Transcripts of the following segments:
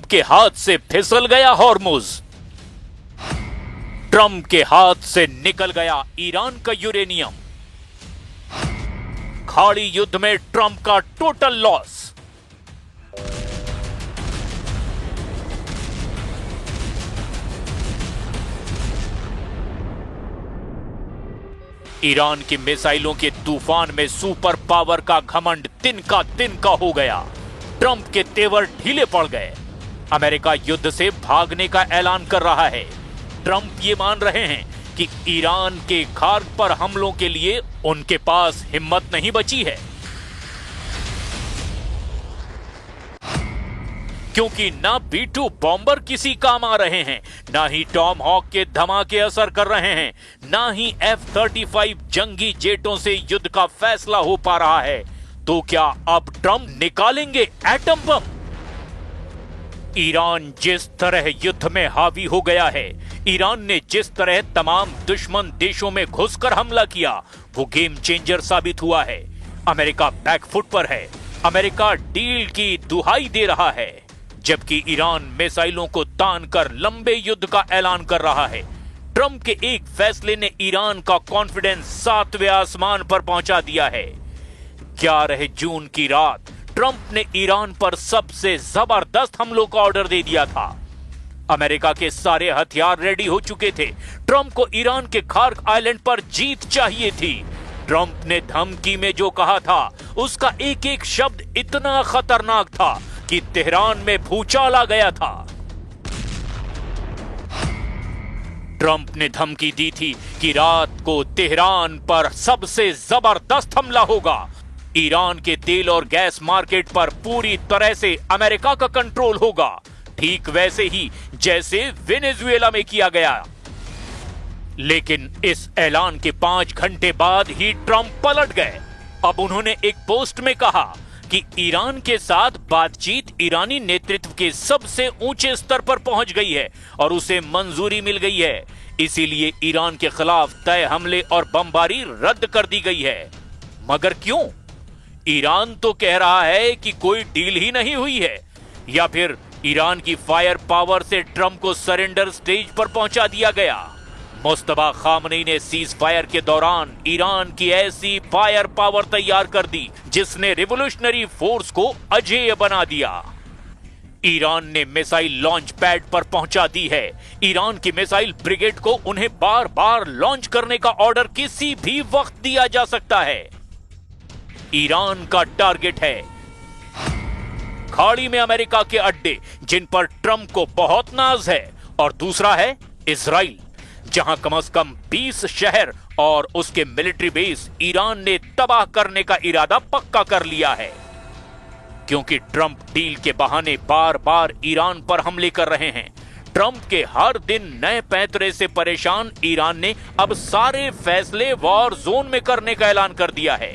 के हाथ से फिसल गया हॉर्मुज। ट्रंप के हाथ से निकल गया ईरान का यूरेनियम। खाड़ी युद्ध में ट्रंप का टोटल लॉस। ईरान की मिसाइलों के तूफान में सुपर पावर का घमंड तिनका हो गया। ट्रंप के तेवर ढीले पड़ गए। अमेरिका युद्ध से भागने का ऐलान कर रहा है। ट्रंप ये मान रहे हैं कि ईरान के खार्ग पर हमलों के लिए उनके पास हिम्मत नहीं बची है, क्योंकि ना B-2 बॉम्बर किसी काम आ रहे हैं, ना ही टॉम हॉक के धमाके असर कर रहे हैं, ना ही F-35 जंगी जेटों से युद्ध का फैसला हो पा रहा है। तो क्या अब ट्रंप निकालेंगे एटम बम? ईरान जिस तरह युद्ध में हावी हो गया है, ईरान ने जिस तरह तमाम दुश्मन देशों में घुसकर हमला किया, वो गेम चेंजर साबित हुआ है। अमेरिका बैकफुट पर है। अमेरिका डील की दुहाई दे रहा है, जबकि ईरान मिसाइलों को तानकर लंबे युद्ध का ऐलान कर रहा है। ट्रंप के एक फैसले ने ईरान का कॉन्फिडेंस 7वें आसमान पर पहुंचा दिया है। 11 जून की रात ट्रंप ने ईरान पर सबसे जबरदस्त हमलों का ऑर्डर दे दिया था। अमेरिका के सारे हथियार रेडी हो चुके थे। ट्रंप को ईरान के खार्ग आइलैंड पर जीत चाहिए थी। ट्रंप ने धमकी में जो कहा था, उसका एक एक शब्द इतना खतरनाक था कि तेहरान में भूचाल आ गया था। ट्रंप ने धमकी दी थी कि रात को तेहरान पर सबसे जबरदस्त हमला होगा। ईरान के तेल और गैस मार्केट पर पूरी तरह से अमेरिका का कंट्रोल होगा, ठीक वैसे ही जैसे वेनेजुएला में किया गया। लेकिन इस ऐलान के 5 घंटे बाद ही ट्रंप पलट गए। अब उन्होंने एक पोस्ट में कहा कि ईरान के साथ बातचीत ईरानी नेतृत्व के सबसे ऊंचे स्तर पर पहुंच गई है और उसे मंजूरी मिल गई है। इसीलिए ईरान के खिलाफ तय हमले और बमबारी रद्द कर दी गई है। मगर क्यों? ईरान तो कह रहा है कि कोई डील ही नहीं हुई है, या फिर ईरान की फायर पावर से ट्रंप को सरेंडर स्टेज पर पहुंचा दिया गया। मुस्तफा खामनेई ने सीज फायर के दौरान ईरान की ऐसी फायर पावर तैयार कर दी जिसने रिवोल्यूशनरी फोर्स को अजेय बना दिया। ईरान ने मिसाइल लॉन्च पैड पर पहुंचा दी है। ईरान की मिसाइल ब्रिगेड को उन्हें बार बार लॉन्च करने का ऑर्डर किसी भी वक्त दिया जा सकता है। ईरान का टारगेट है खाड़ी में अमेरिका के अड्डे, जिन पर ट्रंप को बहुत नाज है, और दूसरा है इजराइल, जहां कम से कम 20 शहर और उसके मिलिट्री बेस ईरान ने तबाह करने का इरादा पक्का कर लिया है। क्योंकि ट्रंप डील के बहाने बार बार ईरान पर हमले कर रहे हैं। ट्रंप के हर दिन नए पैंतरे से परेशान ईरान ने अब सारे फैसले वॉर जोन में करने का ऐलान कर दिया है।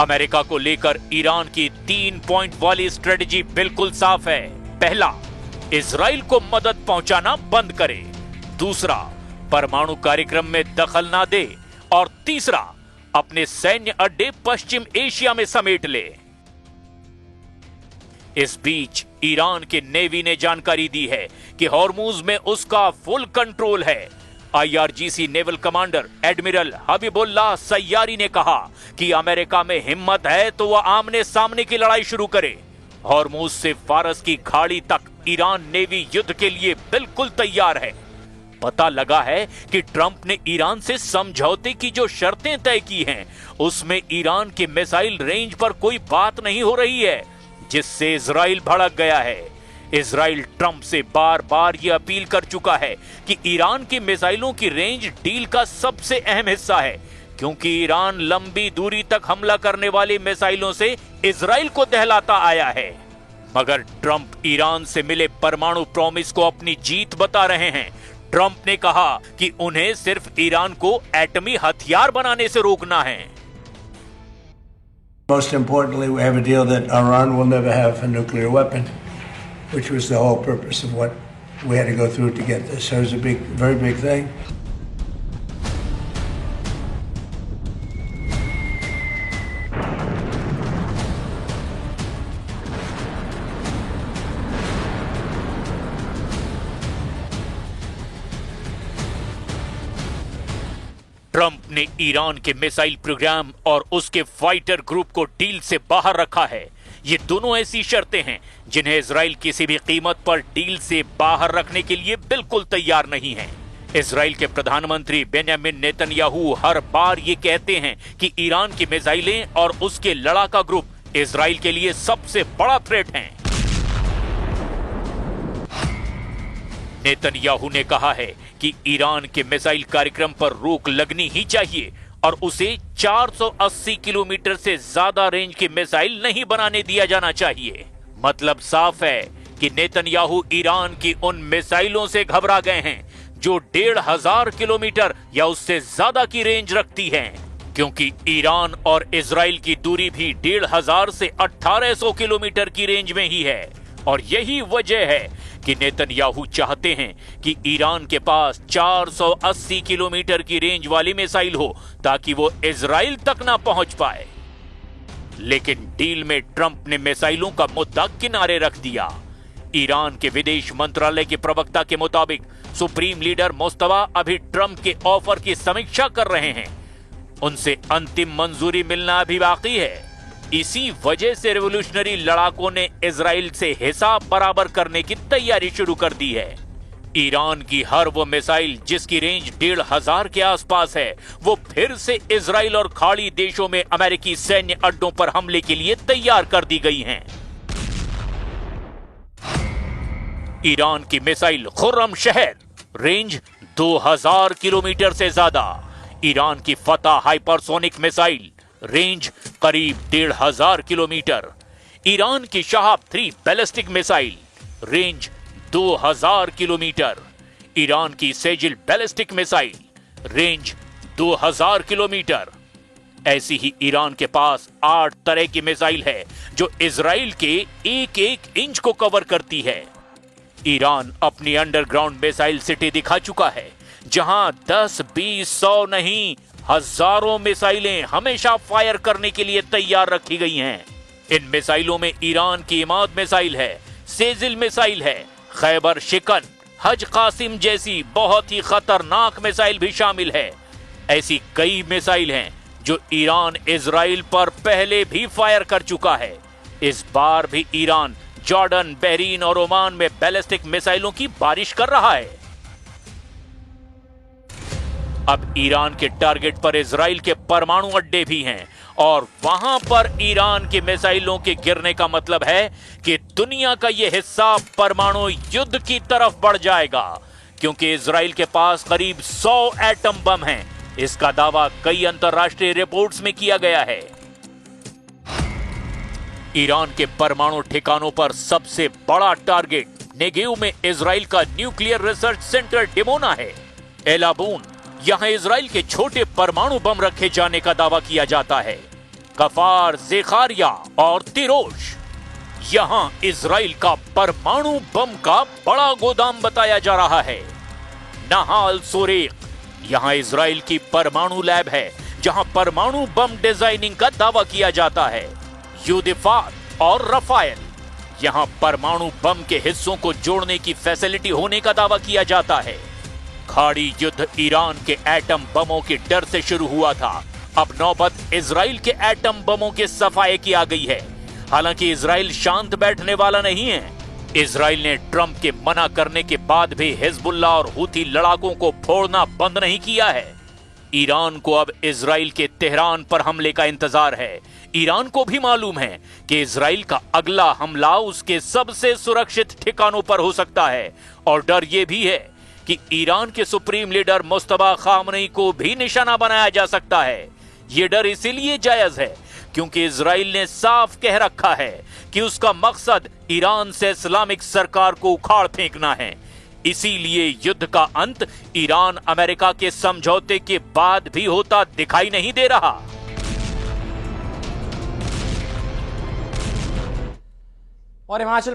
अमेरिका को लेकर ईरान की 3 पॉइंट वाली स्ट्रेटजी बिल्कुल साफ है। पहला, इजराइल को मदद पहुंचाना बंद करे। दूसरा, परमाणु कार्यक्रम में दखल ना दे। और तीसरा, अपने सैन्य अड्डे पश्चिम एशिया में समेट ले। इस बीच ईरान के नेवी ने जानकारी दी है कि हॉर्मुज में उसका फुल कंट्रोल है। IRGC naval commander admiral Habibollah Sayyari ने कहा कि अमेरिका में हिम्मत है तो वह आमने सामने की लड़ाई शुरू करे। हॉर्मुज से फारस की खाड़ी तक ईरान नेवी युद्ध के लिए बिल्कुल तैयार है। पता लगा है कि ट्रंप ने ईरान से समझौते की जो शर्तें तय की हैं, उसमें ईरान के मिसाइल रेंज पर कोई बात नहीं हो रही है, जिससे इजराइल भड़क गया है। इजराइल ट्रंप से बार बार यह अपील कर चुका है कि ईरान की मिसाइलों की रेंज डील का सबसे अहम हिस्सा है, क्योंकि ईरान लंबी दूरी तक हमला करने वाली मिसाइलों से इजराइल को दहलाता आया है। मगर ट्रंप ईरान से मिले परमाणु प्रॉमिस को अपनी जीत बता रहे हैं। ट्रंप ने कहा कि उन्हें सिर्फ ईरान को एटमी हथियार बनाने से रोकना है। Most importantly, we have a deal that Iran will never have a nuclear weapon, which was the whole purpose of what we had to go through to get this. So it was a big, very big thing. Trump ने Iran के missile programme और उसके fighter group को deal से बाहर रखा है। ये दोनों ऐसी शर्तें हैं जिन्हें इजराइल किसी भी कीमत पर डील से बाहर रखने के लिए बिल्कुल तैयार नहीं है। इजराइल के प्रधानमंत्री बेंजामिन नेतन्याहू हर बार ये कहते हैं कि ईरान की मिसाइलें और उसके लड़ाका ग्रुप इजराइल के लिए सबसे बड़ा थ्रेट हैं। नेतन्याहू ने कहा है कि ईरान के मिसाइल कार्यक्रम पर रोक लगनी ही चाहिए और उसे 480 किलोमीटर से ज्यादा रेंज की मिसाइल नहीं बनाने दिया जाना चाहिए। मतलब साफ है कि नेतन्याहू ईरान की उन मिसाइलों से घबरा गए हैं जो 1500 किलोमीटर या उससे ज्यादा की रेंज रखती हैं, क्योंकि ईरान और इजराइल की दूरी भी 1500 से 1800 किलोमीटर की रेंज में ही है। और यही वजह है कि नेतन्याहू चाहते हैं कि ईरान के पास 480 किलोमीटर की रेंज वाली मिसाइल हो ताकि वो इजराइल तक ना पहुंच पाए। लेकिन डील में ट्रंप ने मिसाइलों का मुद्दा किनारे रख दिया। ईरान के विदेश मंत्रालय के प्रवक्ता के मुताबिक सुप्रीम लीडर मुस्तफा अभी ट्रंप के ऑफर की समीक्षा कर रहे हैं। उनसे अंतिम मंजूरी मिलना अभी बाकी है। इसी वजह से रिवॉल्यूशनरी लड़ाकों ने इजराइल से हिसाब बराबर करने की तैयारी शुरू कर दी है। ईरान की हर वो मिसाइल जिसकी रेंज 1500 के आसपास है, वो फिर से इजराइल और खाड़ी देशों में अमेरिकी सैन्य अड्डों पर हमले के लिए तैयार कर दी गई हैं। ईरान की मिसाइल खुर्रम शहर, रेंज 2000 किलोमीटर से ज्यादा। ईरान की फतह हाइपरसोनिक मिसाइल, रेंज करीब 1500 किलोमीटर। ईरान की Shahab 3 ballistic missile, range 2000 kilometre. Iran की Sejjil ballistic missile, range 2000 kilometre. ऐसी ही ईरान के पास 8 तरह की मिसाइल है जो इजराइल के एक इंच को कवर करती है। ईरान अपनी अंडरग्राउंड मिसाइल सिटी दिखा चुका है, जहां 10, 20, 100 नहीं, हजारों मिसाइलें हमेशा फायर करने के लिए तैयार रखी गई हैं। इन मिसाइलों में ईरान की इमाद मिसाइल है, सेजिल मिसाइल है, खैबर शिकन, हज कासिम जैसी बहुत ही खतरनाक मिसाइल भी शामिल है। ऐसी कई मिसाइल हैं जो ईरान इजराइल पर पहले भी फायर कर चुका है। इस बार भी ईरान जॉर्डन, बहरीन और ओमान में बैलिस्टिक मिसाइलों की बारिश कर रहा है। अब ईरान के टारगेट पर इजराइल के परमाणु अड्डे भी हैं और वहां पर ईरान की मिसाइलों के गिरने का मतलब है कि दुनिया का यह हिस्सा परमाणु युद्ध की तरफ बढ़ जाएगा, क्योंकि इजराइल के पास करीब 100 एटम बम हैं। इसका दावा कई अंतरराष्ट्रीय रिपोर्ट्स में किया गया है। ईरान के परमाणु ठिकानों पर सबसे बड़ा टारगेट नेगेव में इजराइल का न्यूक्लियर रिसर्च सेंटर डिमोना है। एलाबून, यहां इजराइल के छोटे परमाणु बम रखे जाने का दावा किया जाता है। कफार, ज़ेखारिया और तिरोश, यहां इजराइल का परमाणु बम का बड़ा गोदाम बताया जा रहा है। नहाल सोरेक, यहां इजराइल की परमाणु लैब है जहां परमाणु बम डिजाइनिंग का दावा किया जाता है। यूदिफात और रफायल, यहां परमाणु बम के हिस्सों को जोड़ने की फैसिलिटी होने का दावा किया जाता है। खाड़ी युद्ध ईरान के एटम बमों के डर से शुरू हुआ था। अब नौबत इजराइल के एटम बमों के सफाये की आ गई है। हालांकि इजराइल शांत बैठने वाला नहीं है। इजराइल ने ट्रंप के मना करने के बाद भी हिजबुल्लाह और हुती लड़ाकों को फोड़ना बंद नहीं किया है। ईरान को अब इजराइल के तेहरान पर हमले का इंतजार है। ईरान को भी मालूम है कि इजराइल का अगला हमला उसके सबसे सुरक्षित ठिकानों पर हो सकता है और डर यह भी है कि ईरान के सुप्रीम लीडर मुस्तफा खामनेई को भी निशाना बनाया जा सकता है। यह डर इसीलिए जायज है क्योंकि इजराइल ने साफ कह रखा है कि उसका मकसद ईरान से इस्लामिक सरकार को उखाड़ फेंकना है। इसीलिए युद्ध का अंत ईरान अमेरिका के समझौते के बाद भी होता दिखाई नहीं दे रहा। और हिमाचल